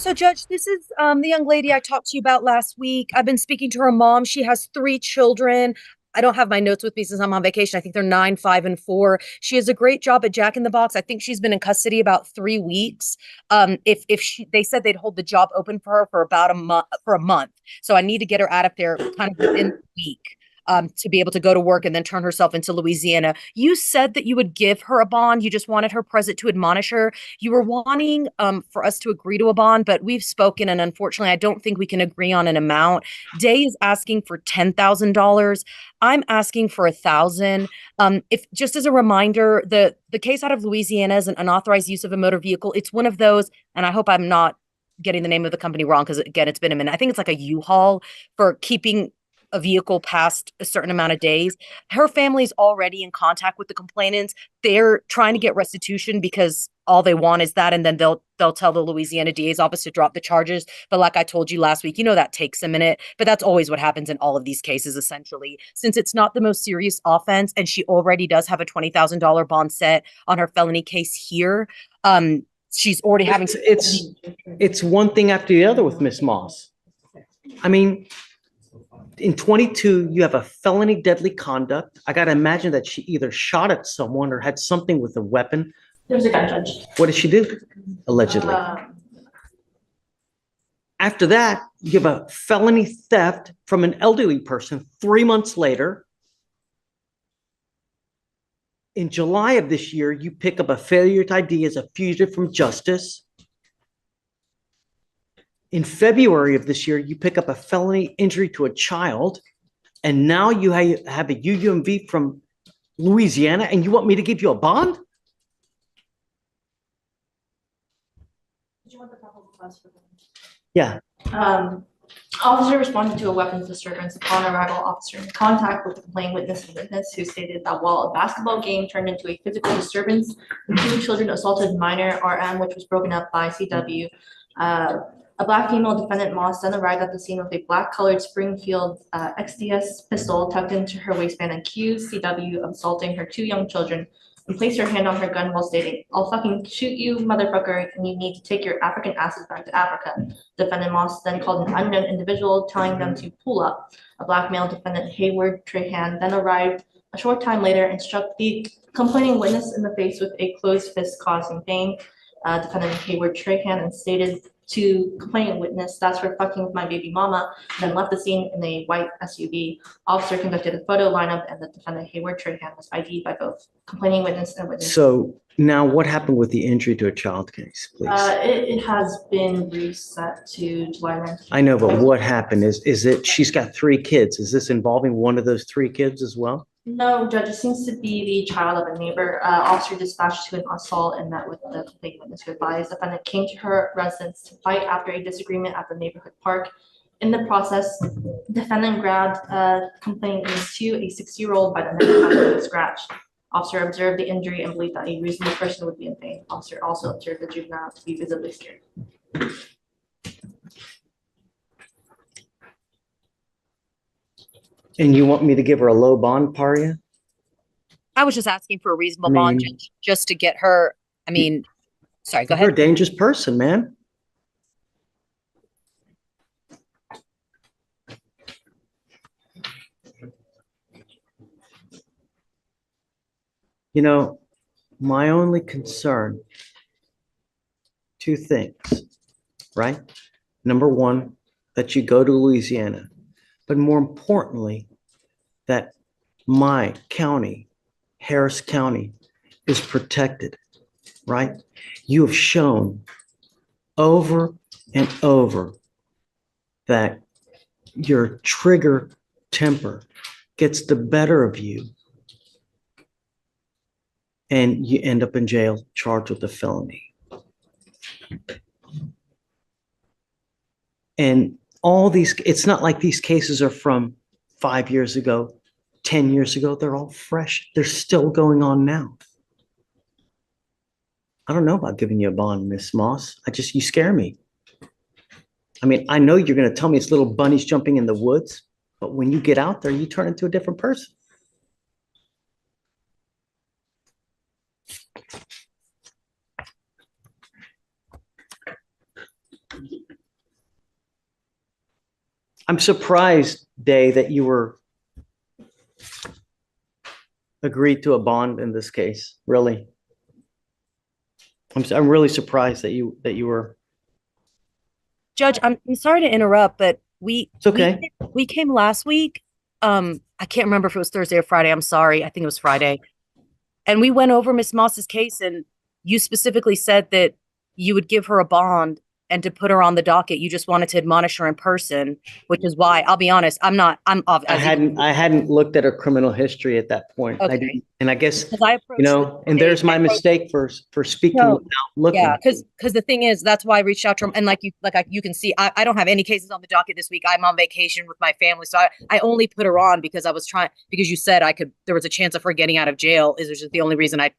So, Judge, this is the young lady I talked to you about last week. I've been speaking to her mom. She has three children. I don't have my notes with me since I'm on vacation. I think they're 9, 5, and 4. She has a great job at Jack in the Box. I think she's been in custody about 3 weeks. If they said they'd hold the job open for her for about a month. So I need to get her out of there kind of within the week. To be able to go to work and then turn herself into Louisiana. You said that you would give her a bond. You just wanted her present to admonish her. You were wanting for us to agree to a bond, but we've spoken, and unfortunately, I don't think we can agree on an amount. Day is asking for $10,000. I'm asking for 1,000. If just as a reminder, the case out of Louisiana is an unauthorized use of a motor vehicle. It's one of those, and I hope I'm not getting the name of the company wrong because again, it's been a minute. I think it's like a U-Haul for keeping a vehicle past a certain amount of days. Her family's already in contact with the complainants. They're trying to get restitution because all they want is that, and then they'll tell the Louisiana DA's office to drop the charges. But like I told you last week, that takes a minute. But that's always what happens in all of these cases, essentially. Since it's not the most serious offense, and she already does have a $20,000 bond set on her felony case here, she's already having. It's one thing after the other with Miss Moss. I mean, in 22, you have a felony deadly conduct. I got to imagine that she either shot at someone or had something with a weapon. There was a gun, Judge. What did she do? Allegedly. After that, you have a felony theft from an elderly person 3 months later. In July of this year, you pick up a failure to ID as a fugitive from justice. In February of this year, you pick up a felony injury to a child, and now you have a UUMV from Louisiana, and you want me to give you a bond? Did you want the probable cause for that? Yeah. Officer responded to a weapons disturbance upon arrival. Officer in contact with the complaining witness who stated that while a basketball game turned into a physical disturbance, the two children assaulted minor RM, which was broken up by CW. A black female defendant, Moss, then arrived at the scene with a black-colored Springfield XDS pistol tucked into her waistband and accused CW of assaulting her two young children and placed her hand on her gun while stating, "I'll fucking shoot you, motherfucker, and you need to take your African asses back to Africa." Defendant Moss then called an unknown individual, telling them to pull up. A black male defendant, Hayward Trahan, then arrived a short time later and struck the complaining witness in the face with a closed fist, causing pain. Defendant Hayward Trahan and stated to complaining witness, "That's for fucking with my baby mama," then left the scene in a white SUV. Officer conducted a photo lineup, and the defendant Hayward Trahan was ID'd by both complaining witness and witness. So now what happened with the injury to a child case, please? It has been reset to July 19th. I know, but what happened is it, she's got 3 kids. Is this involving one of those 3 kids as well? No, Judge, it seems to be the child of a neighbor. Officer dispatched to an assault and met with the complaining witness who advised. Defendant came to her residence to fight after a disagreement at the neighborhood park. In the process, defendant grabbed complaining witness to a 6-year-old by the neck after a scratch. Officer observed the injury and believed that a reasonable person would be in pain. Officer also observed the juvenile to be visibly scared. And you want me to give her a low bond, Paria? I was just asking for a reasonable bond just to get her. Sorry, go ahead. You're a dangerous person, man. My only concern, 2 things, right? Number one, that you go to Louisiana, but more importantly, that my county, Harris County, is protected, right? You have shown over and over that your trigger temper gets the better of you and you end up in jail charged with a felony. And all these, it's not like these cases are from 5 years ago, 10 years ago. They're all fresh. They're still going on now. I don't know about giving you a bond, Miss Moss. You scare me. I know you're going to tell me it's little bunnies jumping in the woods, but when you get out there, you turn into a different person. I'm surprised, Day, that you were agreed to a bond in this case, really. I'm really surprised that you were. Judge, I'm sorry to interrupt, but It's okay. we came last week. I can't remember if it was Thursday or Friday. I'm sorry. I think it was Friday. And we went over Miss Moss's case, and you specifically said that you would give her a bond and to put her on the docket. You just wanted to admonish her in person, which is why I'll be honest. I hadn't looked at her criminal history at that point. I Okay. didn't, and I guess, Because I approached and there's my mistake for speaking No. without looking. Yeah, because the thing is, that's why I reached out to him. And you can see, I don't have any cases on the docket this week. I'm on vacation with my family. So I only put her on because because you said there was a chance of her getting out of jail. Is just the only reason I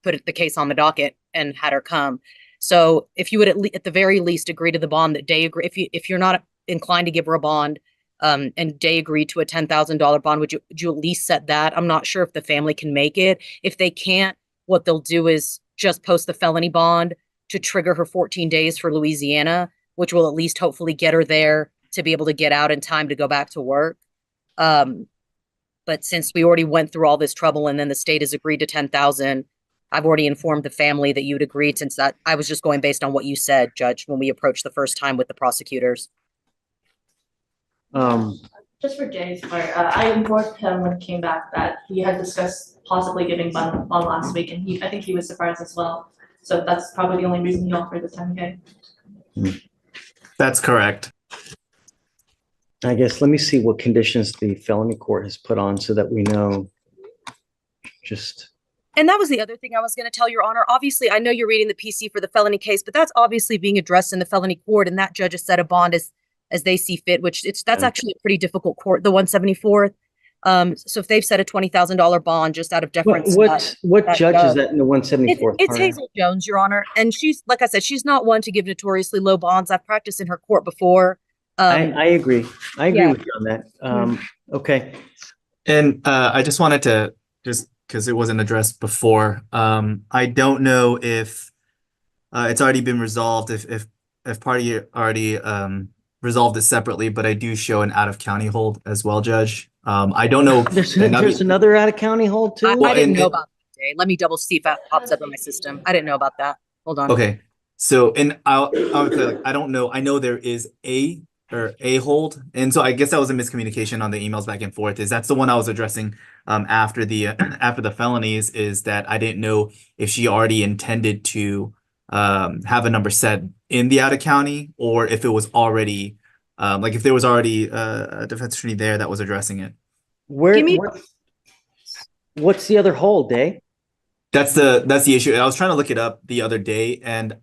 put the case on the docket and had her come. So if you would at the very least agree to the bond that Day agree, if you're not inclined to give her a bond, and Day agreed to a $10,000 bond, would you at least set that? I'm not sure if the family can make it. If they can't, what they'll do is just post the felony bond to trigger her 14 days for Louisiana, which will at least hopefully get her there to be able to get out in time to go back to work. But since we already went through all this trouble and then the state has agreed to 10,000, I've already informed the family that you'd agreed, since that I was just going based on what you said, Judge, when we approached the first time with the prosecutors. Just for Jay's part, I informed him when he came back that he had discussed possibly giving bond last week, and I think he was surprised as well. So that's probably the only reason he offered the 10K. That's correct. I guess, let me see what conditions the felony court has put on so that we know. And that was the other thing I was going to tell Your Honor. Obviously, I know you're reading the PC for the felony case, but that's obviously being addressed in the felony court, and that judge has set a bond as they see fit, that's actually a pretty difficult court, the 174th. So if they've set a $20,000 bond just out of deference. What judge is that in the 174th? It's Hazel Jones, Your Honor. And she's, like I said, she's not one to give notoriously low bonds. I've practiced in her court before. I agree. I agree with you on that. Okay. And I just wanted to, just because it wasn't addressed before, I don't know if it's already been resolved, if party already resolved it separately, but I do show an out-of-county hold as well, Judge. I don't know. There's another out-of-county hold too? I didn't know about that day. Let me double see if that pops up on my system. I didn't know about that. Hold on. Okay. So, and I would say, I don't know. I know there is a hold. And so I guess that was a miscommunication on the emails back and forth. That's the one I was addressing after the felonies, is that I didn't know if she already intended to have a number set in the out-of-county, or if it was already if there was already a defense attorney there that was addressing it. What's the other hold, Day? That's the issue. I was trying to look it up the other day, and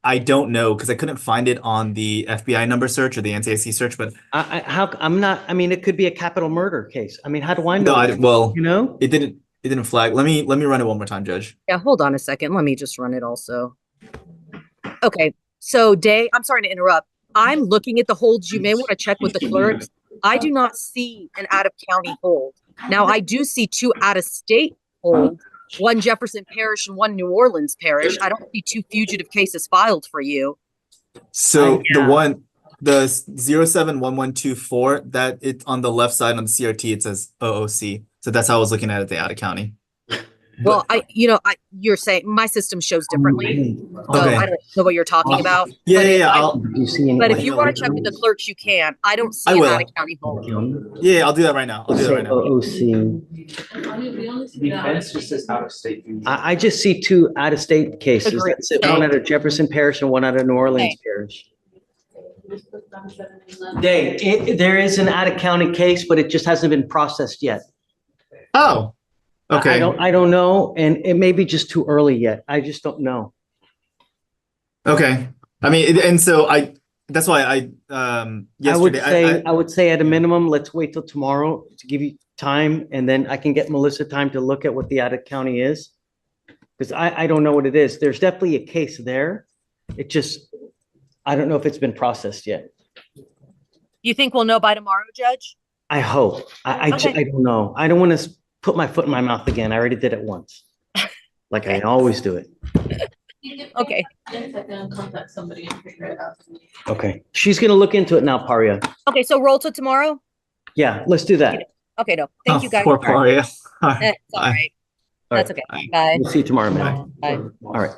I don't know because I couldn't find it on the FBI number search or the NCIC search. But it could be a capital murder case. I mean, how do I know? No, it didn't flag. Let me run it one more time, Judge. Yeah, hold on a second. Let me just run it also. Okay, so Day, I'm sorry to interrupt. I'm looking at the holds. You may want to check with the clerks. I do not see an out-of-county hold. Now, I do see two out-of-state holds, one Jefferson Parish and one New Orleans Parish. I don't see two fugitive cases filed for you. So the 071124, that it's on the left side on the CRT, it says OOC. So that's how I was looking at it, the out-of-county. Well, you're saying my system shows differently. So Okay. I don't know what you're talking about. Yeah. But if you want to check with the clerks, you can. I don't see an out-of-county hold. Yeah, I'll do that right now. Defense just says out of state. I just see two out-of-state cases. Agreed. That's it. One out of Jefferson Parish and one out of New Orleans Parish. Day, there is an out-of-county case, but it just hasn't been processed yet. Oh, okay. I don't know, and it may be just too early yet. I just don't know. Okay. I mean, and so that's why yesterday I would say at a minimum, let's wait till tomorrow to give you time, and then I can get Melissa time to look at what the out-of-county is. Because I don't know what it is. There's definitely a case there. I don't know if it's been processed yet. You think we'll know by tomorrow, Judge? I hope. I don't know. I don't want to put my foot in my mouth again. I already did it once. Like I always do it. You Okay, Yes, I can contact somebody and figure it out. Okay. She's gonna look into it now, Paria. okay, so roll to tomorrow? Yeah, let's do that. Okay, no, thank you Oh, guys. poor Paria. All Eh, right, It's all bye. right. All That's right. okay. Bye. Bye. We'll see you tomorrow, man. Bye. All right.